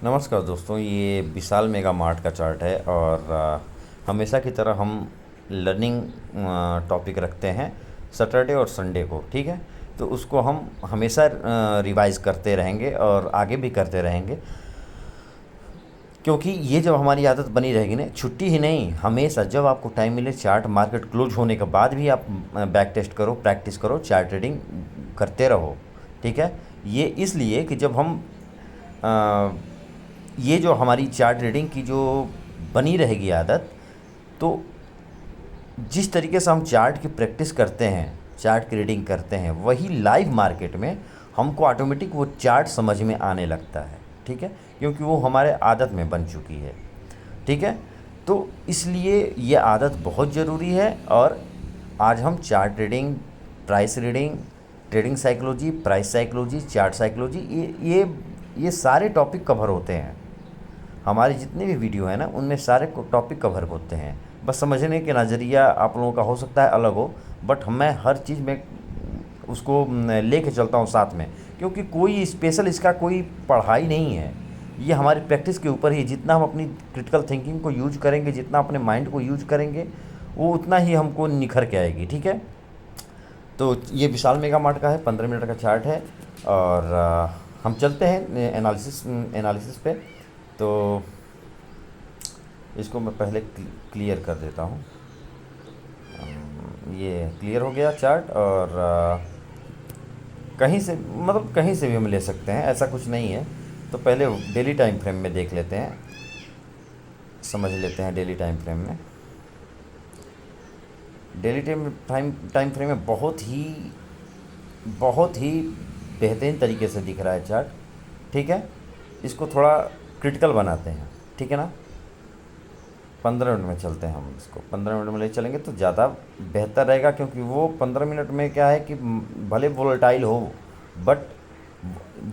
नमस्कार दोस्तों, ये विशाल मेगा मार्ट का चार्ट है और हमेशा की तरह हम लर्निंग टॉपिक रखते हैं सैटरडे और संडे को। ठीक है, तो उसको हम हमेशा रिवाइज करते रहेंगे और आगे भी करते रहेंगे, क्योंकि ये जब हमारी आदत बनी रहेगी ना, छुट्टी ही नहीं, हमेशा जब आपको टाइम मिले चार्ट मार्केट क्लोज होने के बाद भी आप बैक टेस्ट करो, प्रैक्टिस करो, चार्ट ट्रेडिंग करते रहो। ठीक है, ये इसलिए कि जब हम अ, ये जो हमारी चार्ट रीडिंग की जो बनी रहेगी आदत, तो जिस तरीके से हम चार्ट की प्रैक्टिस करते हैं, चार्ट की रीडिंग करते हैं, वही लाइव मार्केट में हमको ऑटोमेटिक वो चार्ट समझ में आने लगता है। ठीक है, क्योंकि वो हमारे आदत में बन चुकी है। ठीक है, तो इसलिए ये आदत बहुत ज़रूरी है। और आज हम chart reading, price reading, trading psychology, price psychology, chart psychology, ये सारे टॉपिक कवर होते हैं। हमारे जितने भी वीडियो हैं ना, उनमें सारे टॉपिक कवर होते हैं। बस समझने के नज़रिया आप लोगों का हो सकता है अलग हो, बट मैं हर चीज़ में उसको लेके चलता हूँ साथ में, क्योंकि कोई स्पेशल इसका कोई पढ़ाई नहीं है। ये हमारी प्रैक्टिस के ऊपर ही, जितना हम अपनी क्रिटिकल थिंकिंग को यूज करेंगे, जितना अपने माइंड को यूज करेंगे, वो उतना ही हमको निखर के आएगी। ठीक है, तो ये विशाल मेगा मार्ट का है, 15 मिनट का चार्ट है। और हम चलते हैं एनालिसिस पे। तो इसको मैं पहले क्लियर कर देता हूँ। ये क्लियर हो गया चार्ट। और कहीं से, मतलब कहीं से भी हम ले सकते हैं, ऐसा कुछ नहीं है। तो पहले डेली टाइम फ्रेम में देख लेते हैं, समझ लेते हैं डेली टाइम फ्रेम में। डेली टाइम फ्रेम में बहुत ही बेहतरीन तरीके से दिख रहा है चार्ट। ठीक है, इसको थोड़ा क्रिटिकल बनाते हैं। ठीक है ना, 15 मिनट में चलते हैं। हम इसको 15 मिनट में ले चलेंगे तो ज़्यादा बेहतर रहेगा, क्योंकि वो 15 मिनट में क्या है कि भले वोलेटाइल हो, बट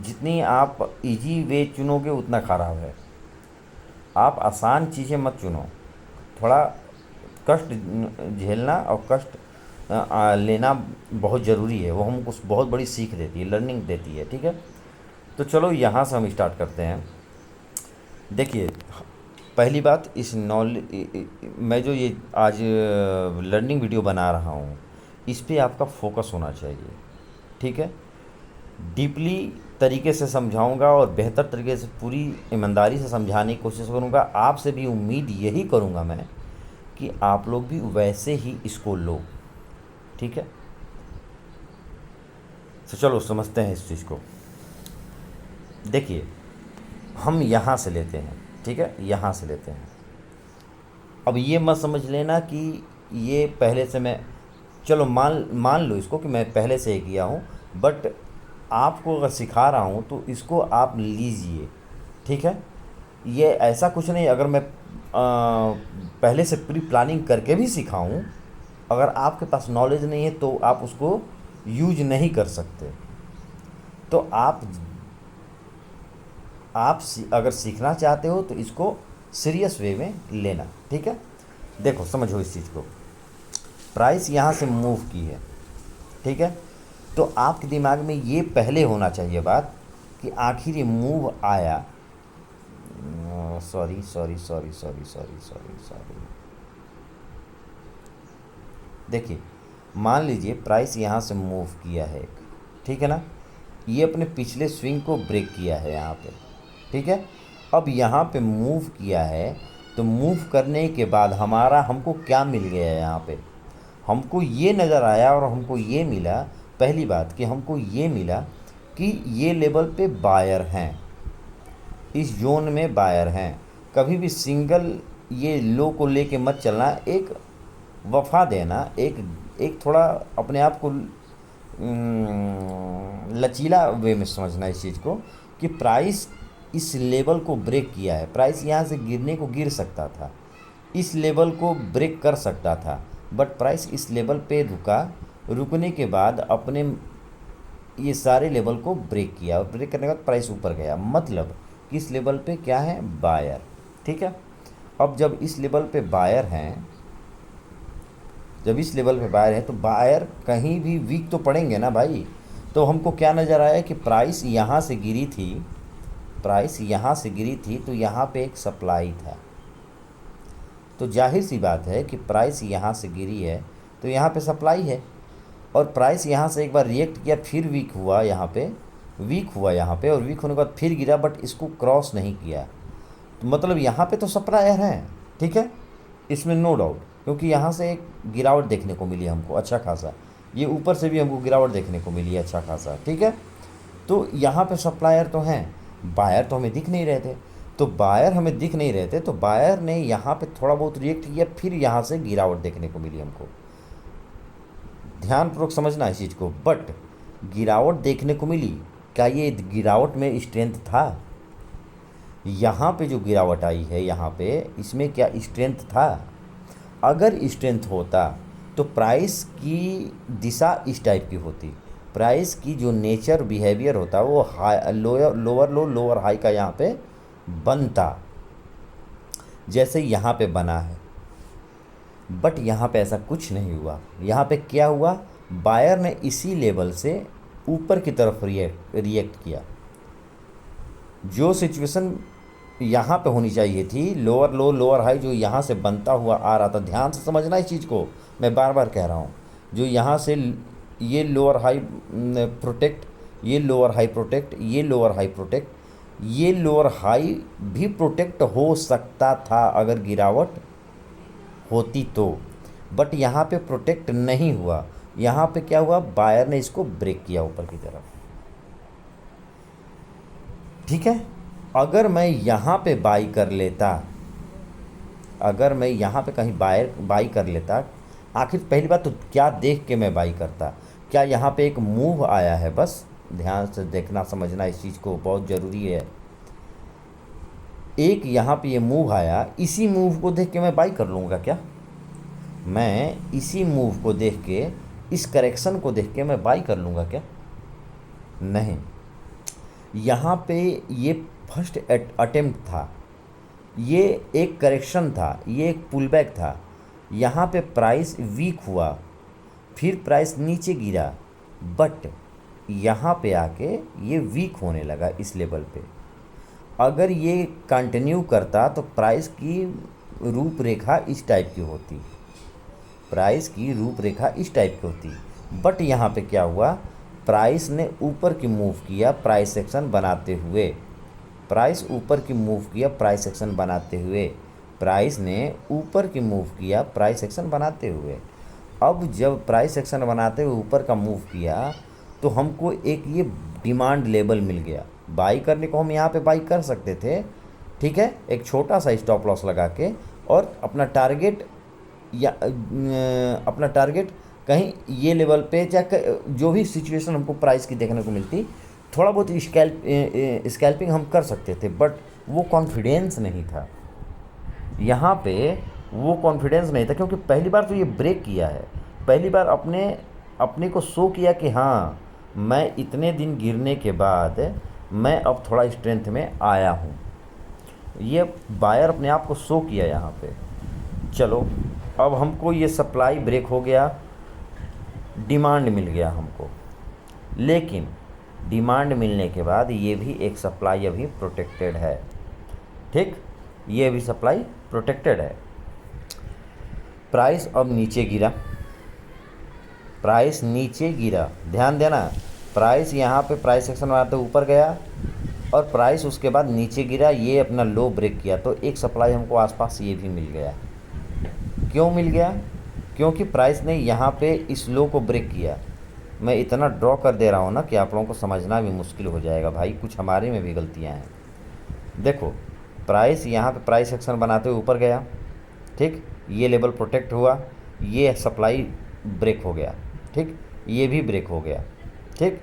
जितनी आप इजी वे चुनोगे उतना ख़राब है। आप आसान चीज़ें मत चुनो, थोड़ा कष्ट झेलना और कष्ट लेना बहुत ज़रूरी है। वो हमको बहुत बड़ी सीख देती है, लर्निंग देती है। ठीक है, तो चलो यहाँ से हम स्टार्ट करते हैं। देखिए, पहली बात, इस मैं जो ये आज लर्निंग वीडियो बना रहा हूँ, इस पे आपका फोकस होना चाहिए। ठीक है, डीपली तरीके से समझाऊंगा और बेहतर तरीके से पूरी ईमानदारी से समझाने की कोशिश करूंगा। आपसे भी उम्मीद यही करूंगा मैं कि आप लोग भी वैसे ही इसको लो। ठीक है, तो चलो समझते हैं इस चीज़ को। देखिए, हम यहाँ से लेते हैं। ठीक है, यहाँ से लेते हैं। अब ये मत समझ लेना कि ये पहले से मैं, चलो मान लो इसको कि मैं पहले से ही किया हूँ, बट आपको अगर सिखा रहा हूँ तो इसको आप लीजिए। ठीक है, ये ऐसा कुछ नहीं, अगर मैं पहले से प्री प्लानिंग करके भी सिखाऊं, अगर आपके पास नॉलेज नहीं है तो आप उसको यूज नहीं कर सकते। तो आप अगर सीखना चाहते हो तो इसको सीरियस वे में लेना। ठीक है, देखो समझो इस चीज़ को। प्राइस यहाँ से मूव की है। ठीक है, तो आपके दिमाग में ये पहले होना चाहिए बात कि आखिर ये मूव आया, sorry sorry sorry sorry sorry sorry sorry देखिए, मान लीजिए प्राइस यहाँ से मूव किया है एक। ठीक है ना, ये अपने पिछले स्विंग को ब्रेक किया है यहाँ पे। ठीक है, अब यहाँ पे मूव किया है, तो मूव करने के बाद हमको क्या मिल गया है यहाँ पे? हमको ये नज़र आया और हमको ये मिला, पहली बात कि हमको ये मिला कि ये लेवल पे बायर हैं, इस जोन में बायर हैं। कभी भी सिंगल ये लो को लेके मत चलना, एक वफा देना, एक थोड़ा अपने आप को लचीला वे में समझना इस चीज़ को कि प्राइस इस लेवल को ब्रेक किया है। प्राइस यहाँ से गिरने को गिर सकता था, इस लेवल को ब्रेक कर सकता था, बट प्राइस इस लेवल पे रुका। रुकने के बाद अपने ये सारे लेवल को ब्रेक किया और ब्रेक करने के बाद प्राइस ऊपर गया, मतलब कि इस लेवल पे क्या है? बायर। ठीक है, अब जब इस लेवल पे बायर हैं, तो बायर कहीं भी वीक तो पड़ेंगे ना भाई। तो हमको क्या नज़र आया कि प्राइस यहाँ से गिरी थी, प्राइस यहाँ से गिरी थी तो यहाँ पे एक सप्लाई था, तो जाहिर सी बात है कि प्राइस यहाँ से गिरी है तो यहाँ पे सप्लाई है, और प्राइस यहाँ से एक बार रिएक्ट किया, फिर वीक हुआ यहाँ पे, वीक हुआ यहाँ पे, और वीक होने के बाद फिर गिरा, बट इसको क्रॉस नहीं किया, तो मतलब यहाँ पे तो सप्लायर है, ठीक है, इसमें नो डाउट, क्योंकि यहाँ से एक गिरावट देखने को मिली हमको अच्छा खासा, ये ऊपर से भी हमको गिरावट देखने को मिली है अच्छा खासा, ठीक है। तो यहाँ पे सप्लायर तो हैं, बायर तो हमें दिख नहीं रहे थे, तो बायर हमें दिख नहीं रहे थे, तो बायर ने यहाँ पे थोड़ा बहुत रिएक्ट किया, फिर यहाँ से गिरावट देखने को मिली हमको, ध्यानपूर्वक समझना इस चीज़ को। बट गिरावट देखने को मिली, क्या ये गिरावट में स्ट्रेंथ था? यहाँ पे जो गिरावट आई है यहाँ पे, इसमें क्या स्ट्रेंथ था? अगर स्ट्रेंथ होता तो प्राइस की दिशा इस टाइप की होती, प्राइस की जो नेचर बिहेवियर होता वो हाई लोअर लोअर लो लोअर हाई का यहाँ पे बनता, जैसे यहाँ पे बना है। बट यहाँ पे ऐसा कुछ नहीं हुआ, यहाँ पे क्या हुआ, बायर ने इसी लेवल से ऊपर की तरफ रिएक्ट किया। जो सिचुएशन यहाँ पे होनी चाहिए थी, लोअर लो लोअर हाई, जो यहाँ से बनता हुआ आ रहा था, ध्यान से समझना इस चीज़ को, मैं बार बार कह रहा हूँ, जो यहाँ से ये लोअर हाई प्रोटेक्ट, ये लोअर हाई प्रोटेक्ट, ये लोअर हाई प्रोटेक्ट, ये लोअर हाई भी प्रोटेक्ट हो सकता था अगर गिरावट होती तो, बट यहाँ पे प्रोटेक्ट नहीं हुआ। यहाँ पे क्या हुआ, बायर ने इसको ब्रेक किया ऊपर की तरफ, ठीक है। अगर मैं यहाँ पे बाई कर लेता, अगर मैं यहाँ पे कहीं बाई कर लेता, आखिर पहली बात तो क्या देख के मैं बाई करता, क्या यहाँ पे एक मूव आया है, बस ध्यान से देखना समझना इस चीज़ को, बहुत ज़रूरी है। एक यहाँ पे ये मूव आया, इसी मूव को देख के मैं बाई कर लूँगा क्या? मैं इसी मूव को देख के, इस करेक्शन को देख के मैं बाई कर लूँगा क्या? नहीं। यहाँ पे ये फर्स्ट अटेम्प्ट था, ये एक करेक्शन था, ये एक पुलबैक था। यहाँ पे प्राइस वीक हुआ, फिर प्राइस नीचे गिरा, बट यहाँ पे आके ये वीक होने लगा इस लेवल पे। अगर ये कंटिन्यू करता तो प्राइस की रूपरेखा इस टाइप की होती, प्राइस की रूपरेखा इस टाइप की होती। बट यहाँ पे क्या हुआ, प्राइस ने ऊपर की मूव किया प्राइस सेक्शन बनाते हुए, प्राइस ऊपर की मूव किया प्राइस सेक्शन बनाते हुए, प्राइस ने ऊपर की मूव किया प्राइस सेक्शन बनाते हुए। अब जब प्राइस सेक्शन बनाते हुए ऊपर का मूव किया तो हमको एक ये डिमांड लेवल मिल गया, बाई करने को हम यहाँ पे बाई कर सकते थे, ठीक है, एक छोटा सा स्टॉप लॉस लगा के, और अपना टारगेट या अपना टारगेट कहीं ये लेवल पे, चाहे जो भी सिचुएशन हमको प्राइस की देखने को मिलती, थोड़ा बहुत स्कैल्पिंग हम कर सकते थे, बट वो कॉन्फिडेंस नहीं था यहाँ पे, वो कॉन्फिडेंस नहीं था, क्योंकि पहली बार तो ये ब्रेक किया है, पहली बार अपने को शो किया कि हाँ मैं इतने दिन गिरने के बाद मैं अब थोड़ा स्ट्रेंथ में आया हूँ, ये बायर अपने आप को शो किया यहाँ पे। चलो अब हमको ये सप्लाई ब्रेक हो गया, डिमांड मिल गया हमको, लेकिन डिमांड मिलने के बाद ये भी एक सप्लाई अभी प्रोटेक्टेड है, ठीक, ये भी सप्लाई प्रोटेक्टेड है। प्राइस अब नीचे गिरा, प्राइस नीचे गिरा, ध्यान देना, प्राइस यहाँ पे प्राइस सेक्शन बनाते ऊपर गया और प्राइस उसके बाद नीचे गिरा, ये अपना लो ब्रेक किया, तो एक सप्लाई हमको आसपास ये भी मिल गया। क्यों मिल गया? क्योंकि प्राइस ने यहाँ पे इस लो को ब्रेक किया। मैं इतना ड्रॉ कर दे रहा हूँ ना कि आप लोगों को समझना भी मुश्किल हो जाएगा भाई, कुछ हमारे में भी गलतियाँ हैं। देखो प्राइस यहाँ पे प्राइस सेक्शन बनाते हुए ऊपर गया, ठीक, ये लेवल प्रोटेक्ट हुआ, ये सप्लाई ब्रेक हो गया, ठीक, ये भी ब्रेक हो गया, ठीक,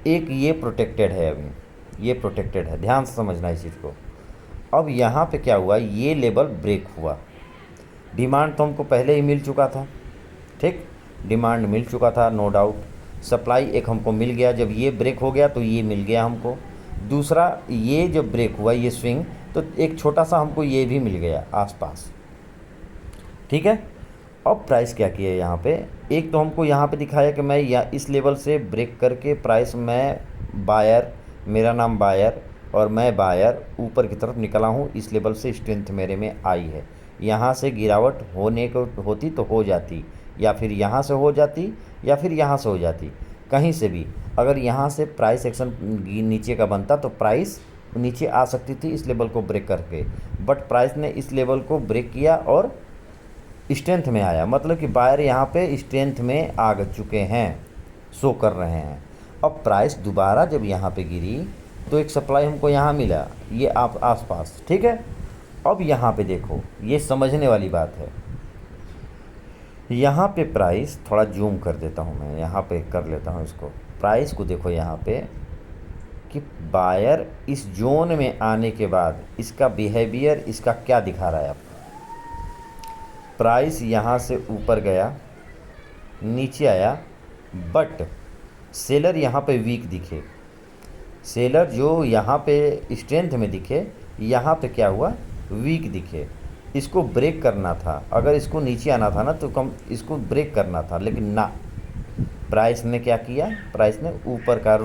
एक ये प्रोटेक्टेड है, अभी ये प्रोटेक्टेड है, ध्यान से समझना इस चीज़ को। अब यहाँ पे क्या हुआ, ये लेवल ब्रेक हुआ, डिमांड तो हमको पहले ही मिल चुका था, ठीक, डिमांड मिल चुका था नो डाउट, सप्लाई एक हमको मिल गया, जब ये ब्रेक हो गया तो ये मिल गया हमको, दूसरा ये जब ब्रेक हुआ ये स्विंग, तो एक छोटा सा हमको ये भी मिल गया आसपास, ठीक है। अब प्राइस क्या किया यहाँ पे, एक तो हमको यहाँ पे दिखाया कि मैं या इस लेवल से ब्रेक करके प्राइस में बायर, मेरा नाम बायर, और मैं बायर ऊपर की तरफ निकला हूँ, इस लेवल से स्ट्रेंथ मेरे में आई है। यहाँ से गिरावट होने को होती तो हो जाती, या फिर यहाँ से हो जाती, या फिर यहाँ से हो जाती, कहीं से भी। अगर यहाँ से प्राइस एक्शन नीचे का बनता तो प्राइस नीचे आ सकती थी इस लेवल को ब्रेक करके, बट प्राइस ने इस लेवल को ब्रेक किया और स्ट्रेंथ में आया, मतलब कि बायर यहाँ पे स्ट्रेंथ में आ चुके हैं, शो कर रहे हैं। अब प्राइस दोबारा जब यहाँ पे गिरी तो एक सप्लाई हमको यहाँ मिला, ये आप आसपास, ठीक है। अब यहाँ पे देखो, ये समझने वाली बात है। यहाँ पे प्राइस, थोड़ा जूम कर देता हूँ मैं, यहाँ पे कर लेता हूँ इसको, प्राइस को देखो यहाँ पे कि बायर इस जोन में आने के बाद इसका बिहेवियर, इसका क्या दिखा रहा है आपको। प्राइस यहाँ से ऊपर गया, नीचे आया, बट सेलर यहाँ पे वीक दिखे, सेलर जो यहाँ पे स्ट्रेंथ में दिखे, यहाँ पे क्या हुआ, वीक दिखे। इसको ब्रेक करना था, अगर इसको नीचे आना था ना तो कम इसको ब्रेक करना था, लेकिन ना, प्राइस ने क्या किया, प्राइस ने ऊपर का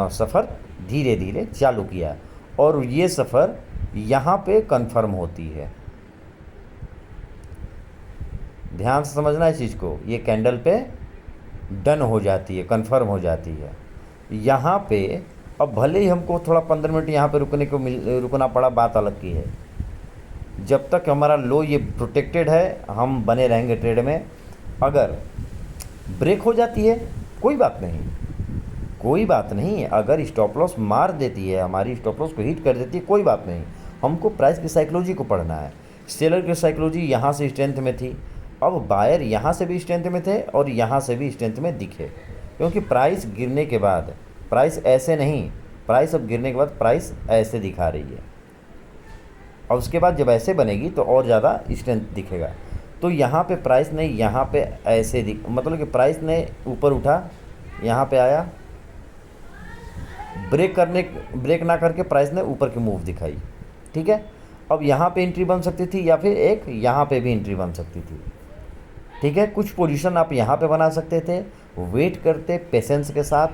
सफ़र धीरे धीरे चालू किया, और ये सफ़र यहाँ पे कंफर्म होती है। ध्यान से समझना इस चीज़ को, ये कैंडल पे डन हो जाती है, कंफर्म हो जाती है। यहाँ पे अब भले ही हमको थोड़ा 15 मिनट यहाँ पे रुकना पड़ा, बात अलग की है। जब तक हमारा लो ये प्रोटेक्टेड है, हम बने रहेंगे ट्रेड में। अगर ब्रेक हो जाती है, कोई बात नहीं, कोई बात नहीं। अगर स्टॉप लॉस मार देती है, हमारी स्टॉप लॉस को हिट कर देती है, कोई बात नहीं। हमको प्राइस की साइकोलॉजी को पढ़ना है। सेलर की साइकोलॉजी यहाँ से स्ट्रेंथ में थी, अब बायर यहाँ से भी स्ट्रेंथ में थे और यहाँ से भी स्ट्रेंथ में दिखे, क्योंकि प्राइस गिरने के बाद, प्राइस ऐसे नहीं, प्राइस अब गिरने के बाद प्राइस ऐसे दिखा रही है, और उसके बाद जब ऐसे बनेगी तो और ज़्यादा स्ट्रेंथ दिखेगा। तो यहाँ पे प्राइस ने यहाँ पे ऐसे मतलब कि प्राइस ने ऊपर उठा, यहाँ पे आया, ब्रेक ना करके प्राइस ने ऊपर की मूव दिखाई, ठीक है। अब यहाँ पे एंट्री बन सकती थी, या फिर एक यहाँ पे भी एंट्री बन सकती थी, ठीक है। कुछ पोजीशन आप यहाँ पे बना सकते थे, वेट करते पेशेंस के साथ,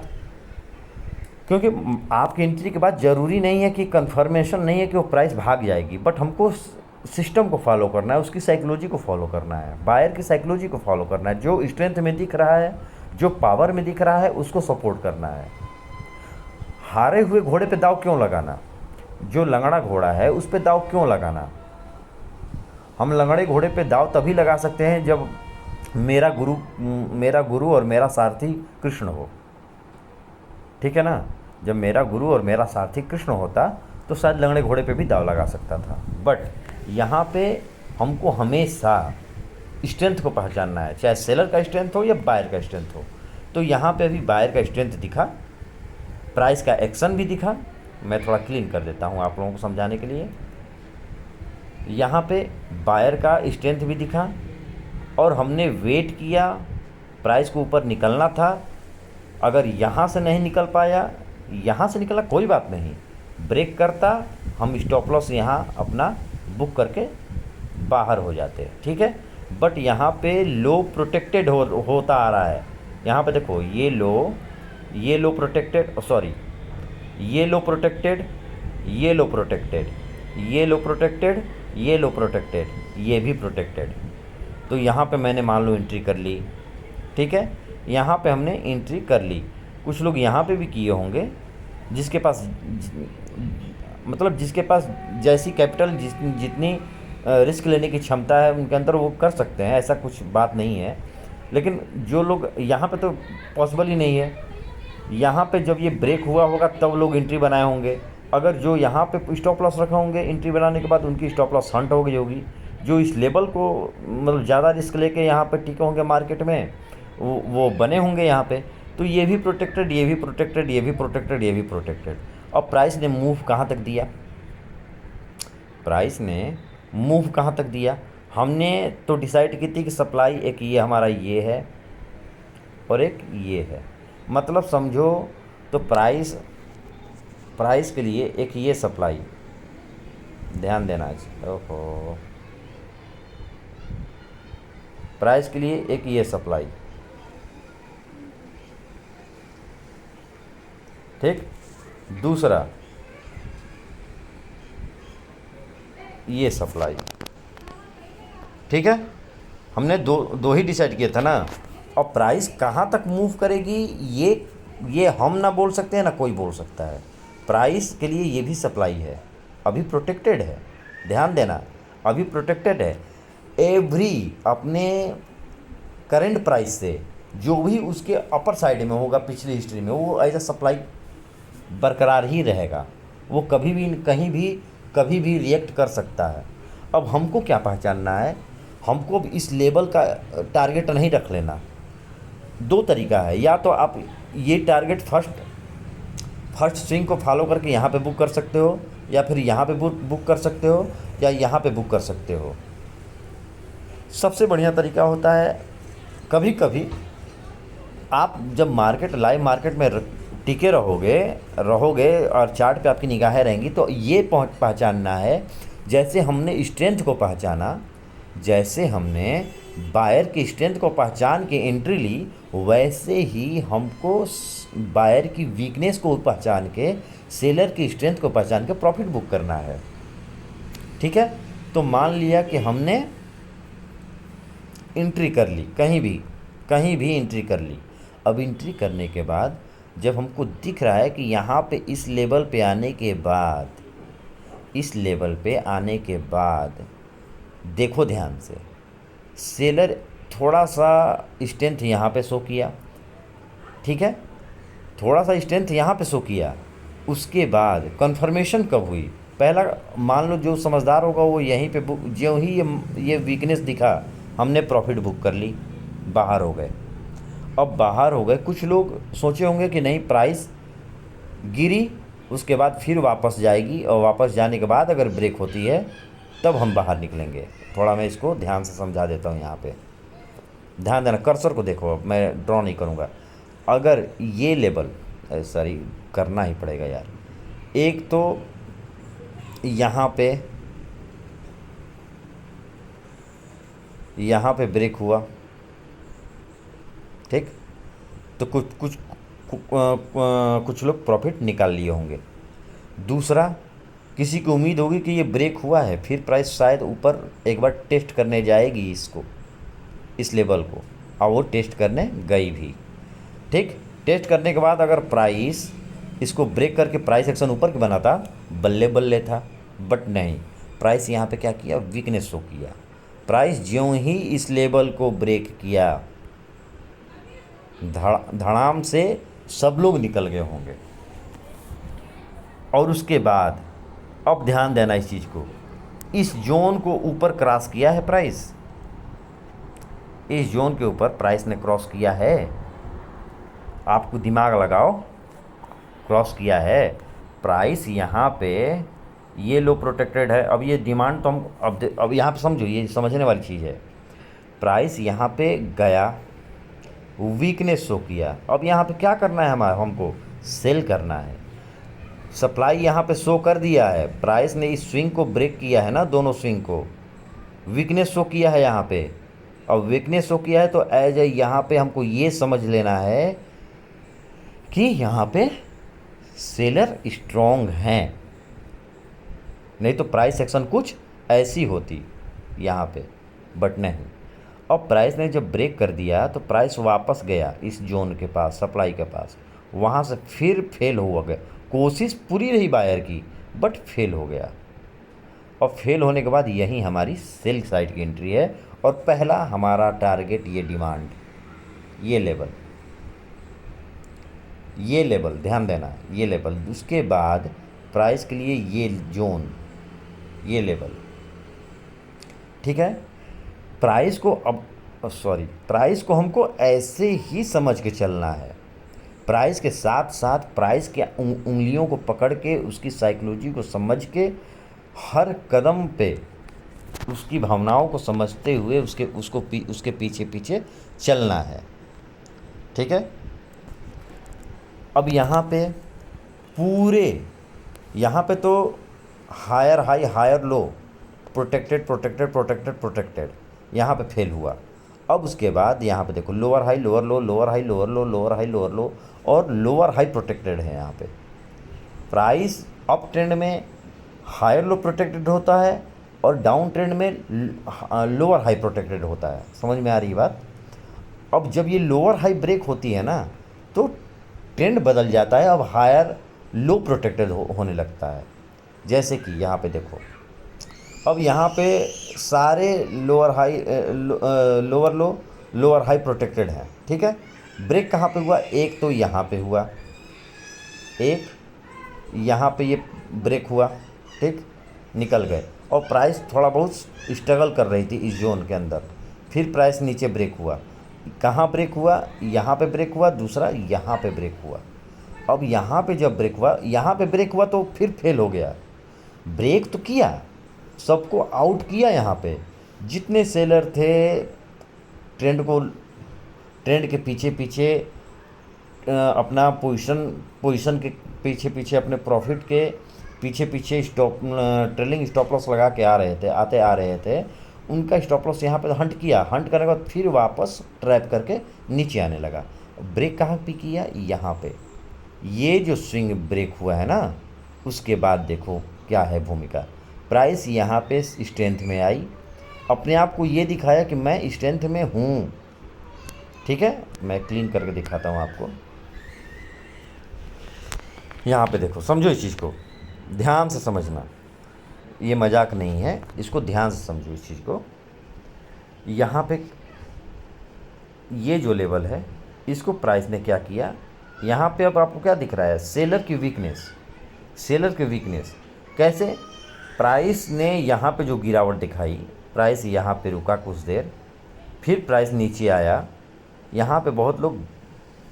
क्योंकि आपकी एंट्री के बाद ज़रूरी नहीं है कि कंफर्मेशन नहीं है कि वो प्राइस भाग जाएगी, बट हमको सिस्टम को फॉलो करना है, उसकी साइकोलॉजी को फॉलो करना है, बायर की साइकोलॉजी को फॉलो करना है। जो स्ट्रेंथ में दिख रहा है, जो पावर में दिख रहा है, उसको सपोर्ट करना है। हारे हुए घोड़े पे दाव क्यों लगाना, जो लंगड़ा घोड़ा है उस पे दाव क्यों लगाना। हम लंगड़े घोड़े पे दाव तभी लगा सकते हैं जब मेरा गुरु और मेरा सारथी कृष्ण हो, ठीक है ना। जब मेरा गुरु और मेरा सारथी कृष्ण होता तो शायद लंगड़े घोड़े पे भी दाव लगा सकता था, बट यहाँ पे हमको हमेशा स्ट्रेंथ को पहचानना है, चाहे सेलर का स्ट्रेंथ हो या बायर का स्ट्रेंथ हो। तो यहाँ पे अभी बायर का स्ट्रेंथ दिखा, प्राइस का एक्शन भी दिखा। मैं थोड़ा क्लीन कर देता हूँ आप लोगों को समझाने के लिए। यहाँ पे बायर का स्ट्रेंथ भी दिखा, और हमने वेट किया, प्राइस को ऊपर निकलना था। अगर यहाँ से नहीं निकल पाया, यहाँ से निकला, कोई बात नहीं, ब्रेक करता, हम स्टॉप लॉस यहाँ अपना बुक करके बाहर हो जाते, ठीक है। बट यहाँ पे लो प्रोटेक्टेड होता आ रहा है। यहाँ पे देखो, ये लो प्रोटेक्टेड, सॉरी, ये लो प्रोटेक्टेड, ये लो प्रोटेक्टेड, ये लो प्रोटेक्टेड, ये लो प्रोटेक्टेड, ये भी प्रोटेक्टेड। तो यहाँ पे मैंने मान लो एंट्री कर ली, ठीक है। यहाँ पे हमने एंट्री कर ली। कुछ लोग यहाँ पे भी किए होंगे, जिसके पास मतलब जिसके पास जैसी कैपिटल, जितनी रिस्क लेने की क्षमता है उनके अंदर, वो कर सकते हैं, ऐसा कुछ बात नहीं है। लेकिन जो लोग यहाँ पे, तो पॉसिबल ही नहीं है। यहाँ पे जब ये ब्रेक हुआ होगा तब लोग एंट्री बनाए होंगे। अगर जो यहाँ पे स्टॉप लॉस रखे होंगे एंट्री बनाने के बाद, उनकी स्टॉप लॉस हंट हो गई होगी। जो इस लेवल को मतलब ज़्यादा रिस्क लेके यहाँ पे टिके होंगे मार्केट में, वो बने होंगे यहाँ पे। तो ये भी प्रोटेक्टेड, ये भी प्रोटेक्टेड, ये भी प्रोटेक्टेड, ये भी प्रोटेक्टेड। अब प्राइस ने मूव कहाँ तक दिया, प्राइस ने मूव कहाँ तक दिया, हमने तो डिसाइड की थी कि सप्लाई एक ये हमारा ये है और एक ये है, मतलब समझो तो प्राइस के लिए एक ये सप्लाई, ध्यान देना है, ओहो, प्राइस के लिए एक ये सप्लाई, ठीक। दूसरा ये सप्लाई, ठीक है। हमने दो दो ही डिसाइड किया था ना। और प्राइस कहाँ तक मूव करेगी ये हम ना बोल सकते हैं ना कोई बोल सकता है। प्राइस के लिए ये भी सप्लाई है, अभी प्रोटेक्टेड है, ध्यान देना, अभी प्रोटेक्टेड है। एवरी अपने करंट प्राइस से जो भी उसके अपर साइड में होगा पिछली हिस्ट्री में, वो एज अ सप्लाई बरकरार ही रहेगा। वो कभी भी कहीं भी कभी भी रिएक्ट कर सकता है। अब हमको क्या पहचानना है, हमको अब इस लेवल का टारगेट नहीं रख लेना। दो तरीका है, या तो आप ये टारगेट फर्स्ट स्विंग को फॉलो करके यहाँ पे बुक कर सकते हो, या फिर यहाँ पे बुक कर सकते हो, या यहाँ पे बुक कर सकते हो। सबसे बढ़िया तरीका होता है, कभी कभी आप जब लाइव मार्केट में टिके रहोगे और चार्ट पे आपकी निगाहें रहेंगी, तो ये पहचानना है, जैसे हमने स्ट्रेंथ को पहचाना, जैसे हमने बायर की स्ट्रेंथ को पहचान के एंट्री ली, वैसे ही हमको बायर की वीकनेस को पहचान के, सेलर की स्ट्रेंथ को पहचान के प्रॉफिट बुक करना है, ठीक है। तो मान लिया कि हमने एंट्री कर ली, कहीं भी एंट्री कर ली। अब एंट्री करने के बाद जब हमको दिख रहा है कि यहाँ पे इस लेवल पे आने के बाद, देखो ध्यान से, सेलर थोड़ा सा स्ट्रेंथ यहाँ पे शो किया, ठीक है, थोड़ा सा स्ट्रेंथ यहाँ पे शो किया। उसके बाद कंफर्मेशन कब हुई, पहला मान लो जो समझदार होगा वो यहीं पे बुक, जो ही ये वीकनेस दिखा, हमने प्रॉफिट बुक कर ली, बाहर हो गए। अब बाहर हो गए, कुछ लोग सोचे होंगे कि नहीं प्राइस गिरी, उसके बाद फिर वापस जाएगी, और वापस जाने के बाद अगर ब्रेक होती है तब हम बाहर निकलेंगे। थोड़ा मैं इसको ध्यान से समझा देता हूँ। यहाँ पे ध्यान देना, कर्सर को देखो, मैं ड्रॉ नहीं करूँगा। अगर ये लेवल, सॉरी करना ही पड़ेगा यार, एक तो यहाँ पे ब्रेक हुआ, ठीक, तो कुछ लोग प्रॉफिट निकाल लिए होंगे। दूसरा, किसी को उम्मीद होगी कि ये ब्रेक हुआ है, फिर प्राइस शायद ऊपर एक बार टेस्ट करने जाएगी इस लेवल को, और वो टेस्ट करने गई भी, ठीक। टेस्ट करने के बाद अगर प्राइस इसको ब्रेक करके प्राइस एक्शन ऊपर की बनाता, बल्ले बल्ले था, बट नहीं, प्राइस यहाँ पे क्या किया, वीकनेस शो किया। प्राइस ज्यों ही इस लेवल को ब्रेक किया, धड़ाम से सब लोग निकल गए होंगे। और उसके बाद अब ध्यान देना इस चीज़ को, इस जोन को ऊपर क्रॉस किया है प्राइस, इस जोन के ऊपर प्राइस ने क्रॉस किया है, आपको दिमाग लगाओ, क्रॉस किया है। प्राइस यहाँ पे ये लो प्रोटेक्टेड है। अब ये डिमांड तो हम अब यहाँ पे समझो, ये समझने वाली चीज़ है। प्राइस यहाँ पे गया, वीकनेस शो किया, अब यहाँ पे क्या करना है, हमको सेल करना है। सप्लाई यहाँ पे शो कर दिया है, प्राइस ने इस स्विंग को ब्रेक किया है ना, दोनों स्विंग को वीकनेस शो किया है यहाँ पे। अब वीकनेस शो किया है तो एज ए यहाँ पे हमको ये समझ लेना है कि यहाँ पे सेलर स्ट्रॉन्ग हैं, नहीं तो प्राइस एक्शन कुछ ऐसी होती यहाँ पे, बट नहीं। अब प्राइस ने जब ब्रेक कर दिया तो प्राइस वापस गया इस जोन के पास, सप्लाई के पास, वहाँ से फिर फेल हुआ गया। कोशिश पूरी रही बायर की, बट फेल हो गया। और फेल होने के बाद यही हमारी सेल साइड की एंट्री है। और पहला हमारा टारगेट ये डिमांड, ये लेवल ध्यान देना, ये लेवल। उसके बाद प्राइस के लिए ये जोन, ये लेवल, ठीक है। प्राइस को हमको ऐसे ही समझ के चलना है। प्राइस के साथ साथ प्राइस के उंगलियों को पकड़ के, उसकी साइकोलॉजी को समझ के, हर कदम पे उसकी भावनाओं को समझते हुए उसके पीछे पीछे चलना है, ठीक है। अब यहाँ पे तो higher high higher low, protected, यहाँ पे फेल हुआ। अब उसके बाद यहाँ पे देखो लोअर हाई लोअर लो, लोअर हाई लोअर लो, लोअर हाई लोअर लो, और लोअर हाई प्रोटेक्टेड है। यहाँ पे प्राइस अप ट्रेंड में हायर लो प्रोटेक्टेड होता है, और डाउन ट्रेंड में लोअर हाई प्रोटेक्टेड होता है। समझ में आ रही बात? अब जब ये लोअर हाई ब्रेक होती है ना, तो ट्रेंड बदल जाता है, अब हायर लो प्रोटेक्टेड होने लगता है। जैसे कि यहाँ पे देखो, अब यहाँ पे सारे लोअर हाई लोअर लो लोअर हाई प्रोटेक्टेड हैं, ठीक है। ब्रेक कहाँ पे हुआ? एक तो यहाँ पे हुआ, एक यहाँ पे ये ब्रेक हुआ, ठीक, निकल गए। और प्राइस थोड़ा बहुत स्ट्रगल कर रही थी इस जोन के अंदर, फिर प्राइस नीचे ब्रेक हुआ। कहाँ ब्रेक हुआ? यहाँ पे ब्रेक हुआ, दूसरा यहाँ पे ब्रेक हुआ। अब यहाँ पे जब ब्रेक हुआ, यहाँ पे ब्रेक हुआ तो फिर फेल हो गया। ब्रेक तो किया, सबको आउट किया। यहाँ पे जितने सेलर थे ट्रेंड के पीछे पीछे अपना पोजीशन के पीछे पीछे अपने प्रॉफिट के पीछे पीछे ट्रेलिंग स्टॉप लॉस लगा के आ रहे थे, उनका स्टॉप लॉस यहाँ पे हंट किया। हंट करने के बाद फिर वापस ट्रैप करके नीचे आने लगा। ब्रेक कहाँ पे किया? यहाँ पे। ये जो स्विंग ब्रेक हुआ है ना, उसके बाद देखो क्या है भूमिका। प्राइस यहाँ पे स्ट्रेंथ में आई, अपने आप को ये दिखाया कि मैं स्ट्रेंथ में हूँ, ठीक है। मैं क्लीन करके दिखाता हूँ आपको। यहाँ पे देखो, समझो इस चीज़ को, ध्यान से समझना, ये मजाक नहीं है, इसको ध्यान से समझो इस चीज़ को। यहाँ पे ये जो लेवल है, इसको प्राइस ने क्या किया, यहाँ पे अब आपको क्या दिख रहा है? सेलर की वीकनेस। सेलर की वीकनेस कैसे? प्राइस ने यहाँ पे जो गिरावट दिखाई, प्राइस यहाँ पे रुका कुछ देर, फिर प्राइस नीचे आया। यहाँ पे बहुत लोग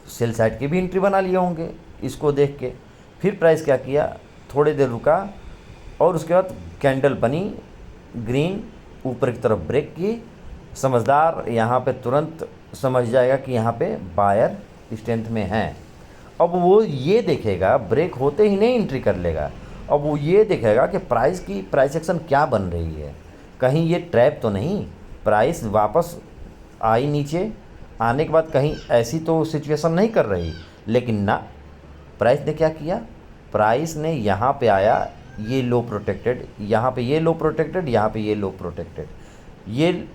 सेल साइड की भी एंट्री बना लिए होंगे इसको देख के। फिर प्राइस क्या किया? थोड़ी देर रुका और उसके बाद कैंडल बनी ग्रीन, ऊपर की तरफ ब्रेक की। समझदार यहाँ पे तुरंत समझ जाएगा कि यहाँ पे बायर स्ट्रेंथ में है। अब वो ये देखेगा, ब्रेक होते ही नहीं एंट्री कर लेगा। अब वो ये देखेगा कि प्राइस एक्शन क्या बन रही है, कहीं ये ट्रैप तो नहीं। प्राइस वापस आई नीचे, आने के बाद कहीं ऐसी तो सिचुएशन नहीं कर रही, लेकिन ना, प्राइस ने क्या किया? प्राइस ने यहाँ पे आया, ये लो प्रोटेक्टेड, यहाँ पे ये लो प्रोटेक्टेड, यहाँ पे ये लो प्रोटेक्टेड, ये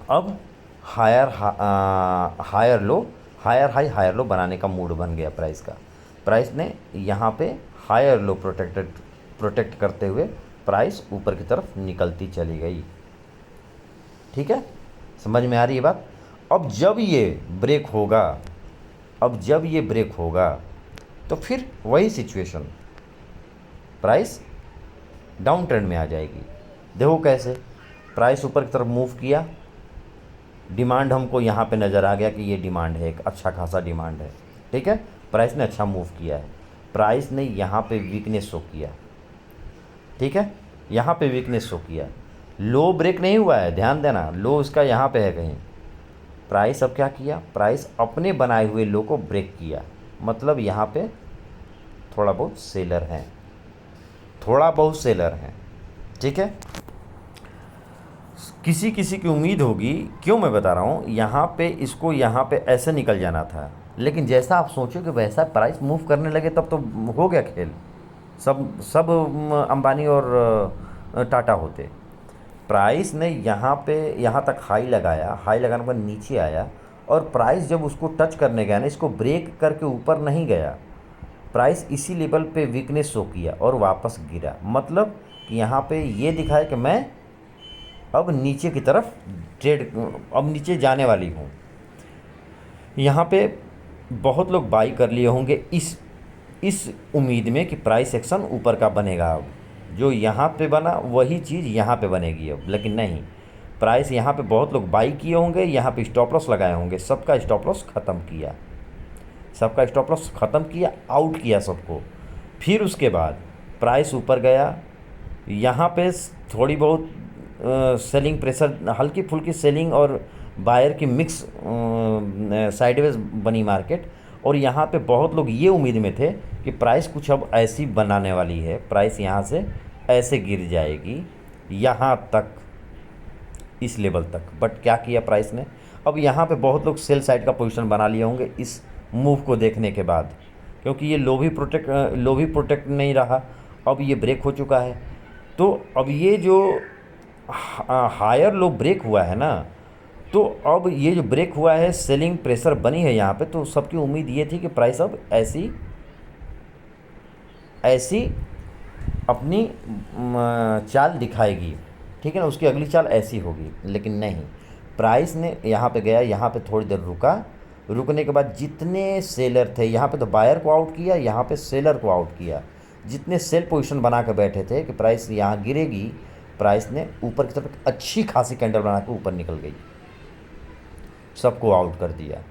अब higher low higher high higher low बनाने का मूड बन गया प्राइस का। प्राइस ने यहाँ पे हायर लो प्रोटेक्ट करते हुए प्राइस ऊपर की तरफ निकलती चली गई, ठीक है। समझ में आ रही है बात? अब जब ये ब्रेक होगा तो फिर वही सिचुएशन, प्राइस डाउन ट्रेंड में आ जाएगी। देखो कैसे प्राइस ऊपर की तरफ मूव किया, डिमांड हमको यहाँ पे नज़र आ गया कि ये डिमांड है, एक अच्छा खासा डिमांड है, ठीक है। प्राइस ने अच्छा मूव किया है, प्राइस ने यहाँ पे वीकनेस शो किया, ठीक है, यहाँ पे वीकनेस शो किया। लो ब्रेक नहीं हुआ है, ध्यान देना, लो इसका यहाँ पे है कहीं। प्राइस अब क्या किया? प्राइस अपने बनाए हुए लो को ब्रेक किया, मतलब यहाँ पे थोड़ा बहुत सेलर हैं, ठीक है। किसी की उम्मीद होगी, क्यों मैं बता रहा हूँ, यहाँ पे इसको यहाँ पे ऐसे निकल जाना था, लेकिन जैसा आप सोचो कि वैसा प्राइस मूव करने लगे तब तो हो गया खेल, सब अंबानी और टाटा होते। प्राइस ने यहाँ तक हाई लगाया, हाई लगाने पर नीचे आया, और प्राइस जब उसको टच करने गया ना, इसको ब्रेक करके ऊपर नहीं गया, प्राइस इसी लेवल पे वीकनेस शो किया और वापस गिरा। मतलब कि यहाँ पे ये दिखाया कि मैं अब नीचे की तरफ अब नीचे जाने वाली हूँ। यहाँ पे बहुत लोग बाई कर लिए होंगे इस उम्मीद में कि प्राइस एक्शन ऊपर का बनेगा, अब जो यहाँ पे बना वही चीज़ यहाँ पे बनेगी अब, लेकिन नहीं, प्राइस यहाँ पे बहुत लोग बाई किए होंगे, यहाँ पे स्टॉप लॉस लगाए होंगे, सबका स्टॉप लॉस ख़त्म किया, आउट किया सबको। फिर उसके बाद प्राइस ऊपर गया, यहाँ पे थोड़ी बहुत सेलिंग प्रेशर, हल्की फुल्की सेलिंग और बायर की मिक्स साइडवेज बनी मार्केट, और यहाँ पे बहुत लोग ये उम्मीद में थे कि प्राइस कुछ अब ऐसी बनाने वाली है, प्राइस यहाँ से ऐसे गिर जाएगी यहाँ तक, इस लेवल तक। बट क्या किया प्राइस ने? अब यहाँ पे बहुत लोग सेल साइड का पोजीशन बना लिए होंगे इस मूव को देखने के बाद, क्योंकि ये लो भी प्रोटेक्ट नहीं रहा, अब ये ब्रेक हो चुका है। तो अब ये जो हायर लो ब्रेक हुआ है ना, तो अब ये जो ब्रेक हुआ है, सेलिंग प्रेशर बनी है यहाँ पे, तो सबकी उम्मीद ये थी कि प्राइस अब ऐसी ऐसी अपनी चाल दिखाएगी, ठीक है ना, उसकी अगली चाल ऐसी होगी। लेकिन नहीं, प्राइस ने यहाँ पे गया, यहाँ पे थोड़ी देर रुका, रुकने के बाद जितने सेलर थे यहाँ पे, तो बायर को आउट किया, यहाँ पे सेलर को आउट किया। जितने सेल पोजीशन बना के बैठे थे कि प्राइस यहाँ गिरेगी, प्राइस ने ऊपर की तरफ एक अच्छी खासी कैंडल बना के ऊपर निकल गई, सबको आउट कर दिया।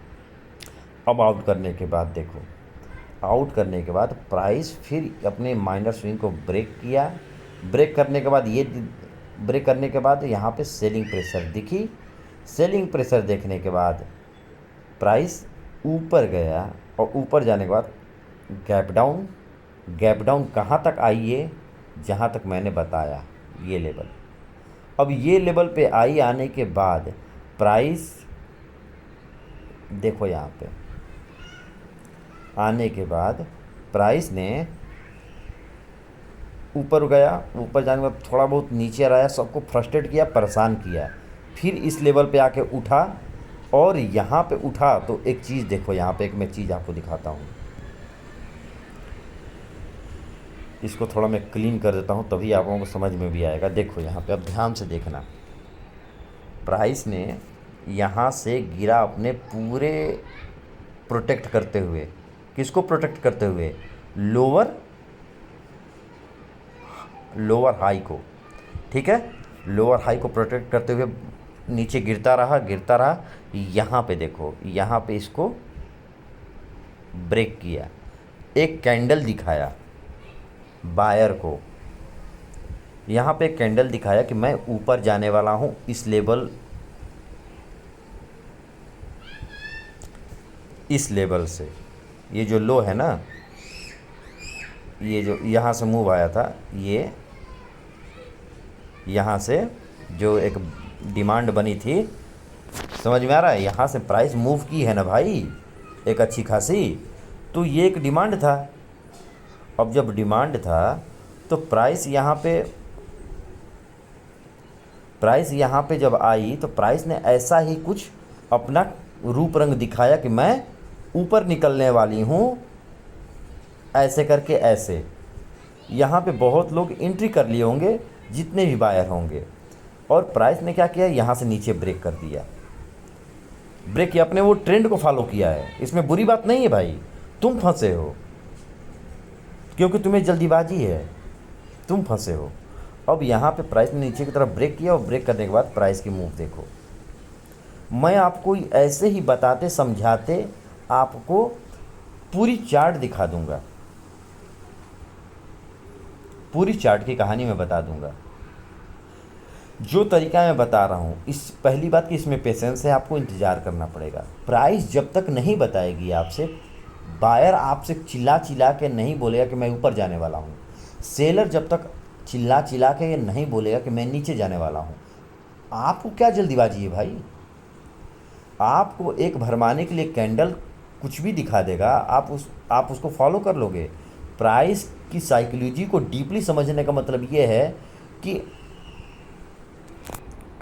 अब आउट करने के बाद देखो, आउट करने के बाद प्राइस फिर अपने माइनर स्विंग को ब्रेक किया। ब्रेक करने के बाद ब्रेक करने के बाद यहाँ पे सेलिंग प्रेशर दिखी। सेलिंग प्रेशर देखने के बाद प्राइस ऊपर गया, और ऊपर जाने के बाद गैप डाउन। गैप डाउन कहाँ तक आई है, जहाँ तक मैंने बताया, ये लेवल। अब ये लेवल पे आई, आने के बाद प्राइस देखो, यहाँ पे आने के बाद प्राइस ने ऊपर गया, ऊपर जाने के बाद थोड़ा बहुत नीचे आया, सबको फ्रस्ट्रेट किया, परेशान किया। फिर इस लेवल पे आके उठा, और यहाँ पे उठा तो एक चीज़ देखो, यहाँ पे एक मैं चीज़ आपको दिखाता हूँ। इसको थोड़ा मैं क्लीन कर देता हूँ, तभी आप लोगों को समझ में भी आएगा। देखो यहाँ पे, अब ध्यान से देखना, प्राइस ने यहाँ से गिरा अपने पूरे प्रोटेक्ट करते हुए। किसको प्रोटेक्ट करते हुए? लोअर हाई को, ठीक है, लोअर हाई को प्रोटेक्ट करते हुए नीचे गिरता रहा, गिरता रहा। यहाँ पे देखो, यहाँ पे इसको ब्रेक किया, एक कैंडल दिखाया बायर को, यहाँ पे एक कैंडल दिखाया कि मैं ऊपर जाने वाला हूँ इस लेवल से। ये जो लो है ना, ये जो यहाँ से मूव आया था, ये यहाँ से जो एक डिमांड बनी थी, समझ में आ रहा है, यहाँ से प्राइस मूव की है ना भाई, एक अच्छी खासी, तो ये एक डिमांड था। अब जब डिमांड था तो प्राइस यहाँ पे जब आई, तो प्राइस ने ऐसा ही कुछ अपना रूप रंग दिखाया कि मैं ऊपर निकलने वाली हूँ, ऐसे करके ऐसे। यहाँ पे बहुत लोग एंट्री कर लिए होंगे, जितने भी बायर होंगे, और प्राइस ने क्या किया, यहाँ से नीचे ब्रेक कर दिया। ब्रेक किया, अपने वो ट्रेंड को फॉलो किया है, इसमें बुरी बात नहीं है भाई। तुम फंसे हो क्योंकि तुम्हें जल्दीबाजी है, तुम फंसे हो। अब यहाँ पे प्राइस ने नीचे की तरफ ब्रेक किया, और ब्रेक करने के बाद प्राइस की मूव देखो। मैं आपको ऐसे ही बताते समझाते आपको पूरी चार्ट दिखा दूंगा, पूरी चार्ट की कहानी मैं बता दूंगा। जो तरीका मैं बता रहा हूँ, इस पहली बात कि इसमें पेशेंस है, आपको इंतज़ार करना पड़ेगा। प्राइस जब तक नहीं बताएगी आपसे, बायर आपसे चिल्ला चिल्ला के नहीं बोलेगा कि मैं ऊपर जाने वाला हूँ, सेलर जब तक चिल्ला चिल्ला के नहीं बोलेगा कि मैं नीचे जाने वाला हूँ, आपको क्या जल्दीबाजी है भाई। आपको एक भरमाने के लिए कैंडल कुछ भी दिखा देगा, आप उसको फॉलो कर लोगे। प्राइस की साइकोलॉजी को डीपली समझने का मतलब ये है कि,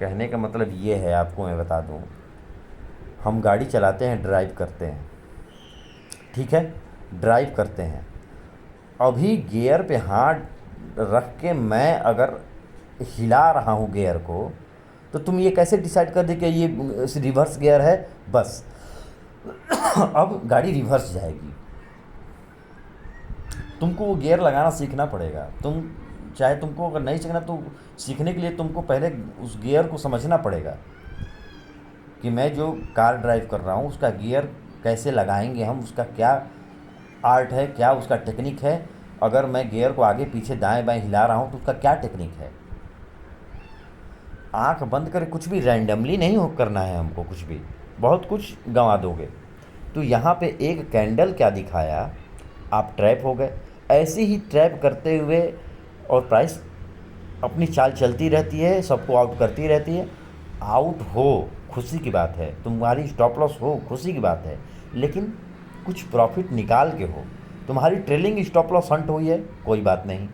कहने का मतलब ये है, आपको मैं बता दूं, हम गाड़ी चलाते हैं, ड्राइव करते हैं, ठीक है, ड्राइव करते हैं, अभी गियर पे हाथ रख के मैं अगर हिला रहा हूँ गियर को, तो तुम ये कैसे डिसाइड कर दे कि ये रिवर्स गियर है, बस अब गाड़ी रिवर्स जाएगी। तुमको वो गियर लगाना सीखना पड़ेगा। तुमको अगर नहीं सीखना, तो सीखने के लिए तुमको पहले उस गियर को समझना पड़ेगा कि मैं जो कार ड्राइव कर रहा हूँ उसका गियर कैसे लगाएंगे हम, उसका क्या आर्ट है, क्या उसका टेक्निक है। अगर मैं गियर को आगे पीछे दाएं बाएं हिला रहा हूँ तो उसका क्या टेक्निक है। आंख बंद करके कुछ भी रैंडमली नहीं हो करना है हमको, कुछ भी, बहुत कुछ गंवा दोगे। तो यहाँ पे एक कैंडल क्या दिखाया, आप ट्रैप हो गए। ऐसे ही ट्रैप करते हुए और प्राइस अपनी चाल चलती रहती है, सबको आउट करती रहती है। आउट हो, खुशी की बात है, तुम्हारी स्टॉप लॉस हो, खुशी की बात है, लेकिन कुछ प्रॉफिट निकाल के हो। तुम्हारी ट्रेलिंग स्टॉप लॉस हंट हुई है, कोई बात नहीं,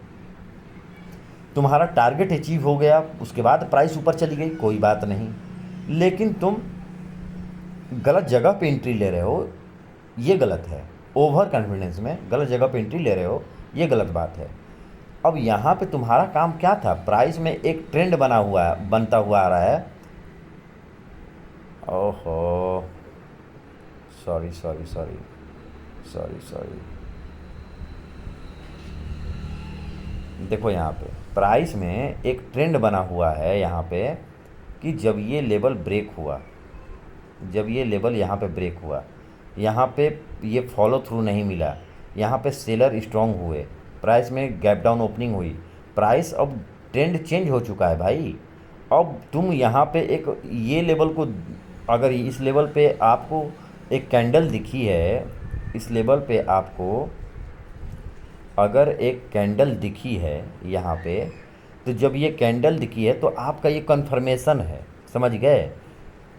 तुम्हारा टारगेट अचीव हो गया, उसके बाद प्राइस ऊपर चली गई, कोई बात नहीं, लेकिन तुम गलत जगह पे एंट्री ले रहे हो, ये गलत है। ओवर कॉन्फिडेंस में गलत जगह पे एंट्री ले रहे हो, ये गलत बात है। अब यहाँ पे तुम्हारा काम क्या था, प्राइस में एक ट्रेंड बनता हुआ आ रहा है। ओहो, sorry sorry sorry sorry sorry, देखो यहाँ पे प्राइस में एक ट्रेंड बना हुआ है यहाँ पे कि जब ये लेवल ब्रेक हुआ, जब ये लेवल यहाँ पे ब्रेक हुआ, यहाँ पे ये फॉलो थ्रू नहीं मिला, यहाँ पे सेलर स्ट्रांग हुए, प्राइस में गैप डाउन ओपनिंग हुई, प्राइस अब ट्रेंड चेंज हो चुका है भाई। अब तुम यहाँ पे एक ये लेवल को, अगर इस लेवल पे आपको एक कैंडल दिखी है, इस लेवल पे आपको अगर एक कैंडल दिखी है यहाँ पे, तो जब ये कैंडल दिखी है तो आपका ये कन्फर्मेशन है, समझ गए,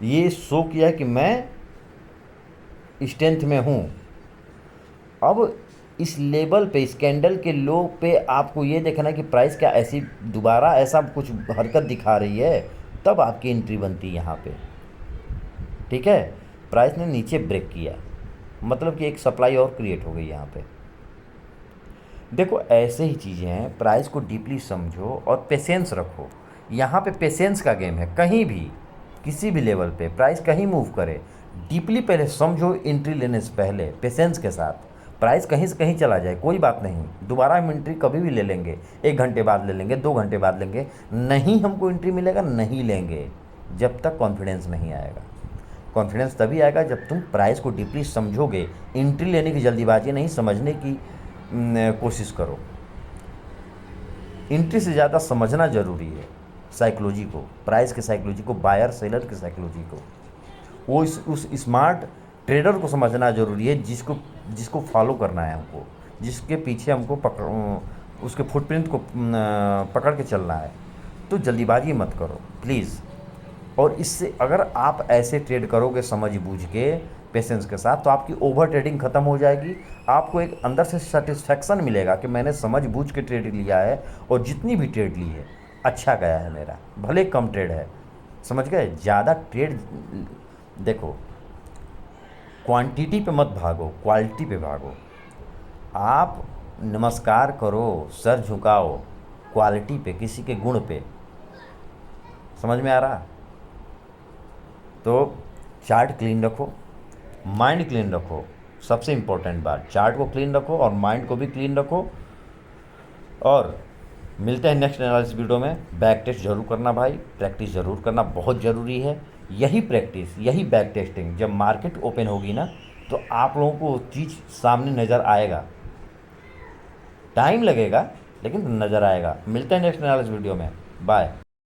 ये शो किया कि मैं स्ट्रेंथ में हूँ। अब इस लेवल पे, इस कैंडल के लो पे आपको ये देखना है कि प्राइस क्या ऐसी दोबारा ऐसा कुछ हरकत दिखा रही है, तब आपकी एंट्री बनती है यहाँ पे, ठीक है। प्राइस ने नीचे ब्रेक किया, मतलब कि एक सप्लाई और क्रिएट हो गई यहाँ पे। देखो ऐसे ही चीज़ें हैं, प्राइस को डीपली समझो और पेशेंस रखो। यहाँ पे पेशेंस का गेम है, कहीं भी किसी भी लेवल पे प्राइस कहीं मूव करे, डीपली पहले समझो, एंट्री लेने से पहले पेशेंस के साथ। प्राइस कहीं से कहीं चला जाए कोई बात नहीं, दोबारा हम एंट्री कभी भी ले लेंगे, 1 घंटे बाद ले लेंगे, 2 घंटे बाद लेंगे, नहीं हमको एंट्री मिलेगा नहीं लेंगे जब तक कॉन्फिडेंस नहीं आएगा। कॉन्फिडेंस तभी आएगा जब तुम प्राइस को डीपली समझोगे। एंट्री लेने की जल्दीबाजी नहीं, समझने की कोशिश करो। एंट्री से ज़्यादा समझना ज़रूरी है साइकोलॉजी को, प्राइस के साइकोलॉजी को, बायर सेलर के साइकोलॉजी को, वो उस स्मार्ट ट्रेडर को समझना ज़रूरी है जिसको फॉलो करना है हमको, जिसके पीछे हमको उसके फुटप्रिंट को पकड़ के चलना है। तो जल्दीबाजी मत करो प्लीज़। और इससे अगर आप ऐसे ट्रेड करोगे समझ बूझ के, पेशेंस के साथ, तो आपकी ओवर ट्रेडिंग ख़त्म हो जाएगी। आपको एक अंदर से सेटिस्फैक्शन मिलेगा कि मैंने समझ बूझ के ट्रेड लिया है और जितनी भी ट्रेड ली है अच्छा गया है मेरा, भले कम ट्रेड है, समझ गए। ज़्यादा ट्रेड देखो, क्वांटिटी पे मत भागो, क्वालिटी पे भागो। आप नमस्कार करो, सर झुकाओ क्वालिटी पे, किसी के गुण पे, समझ में आ रहा। तो चार्ट क्लीन रखो, माइंड क्लीन रखो, सबसे इम्पोर्टेंट बात, चार्ट को क्लीन रखो और माइंड को भी क्लीन रखो। और मिलते हैं नेक्स्ट एनालिसिस वीडियो में। बैक टेस्ट जरूर करना भाई, प्रैक्टिस ज़रूर करना, बहुत ज़रूरी है। यही प्रैक्टिस, यही बैक टेस्टिंग, जब मार्केट ओपन होगी ना तो आप लोगों को चीज़ सामने नज़र आएगा, टाइम लगेगा लेकिन नज़र आएगा। मिलते हैं नेक्स्ट एनालिसिस वीडियो में, बाय।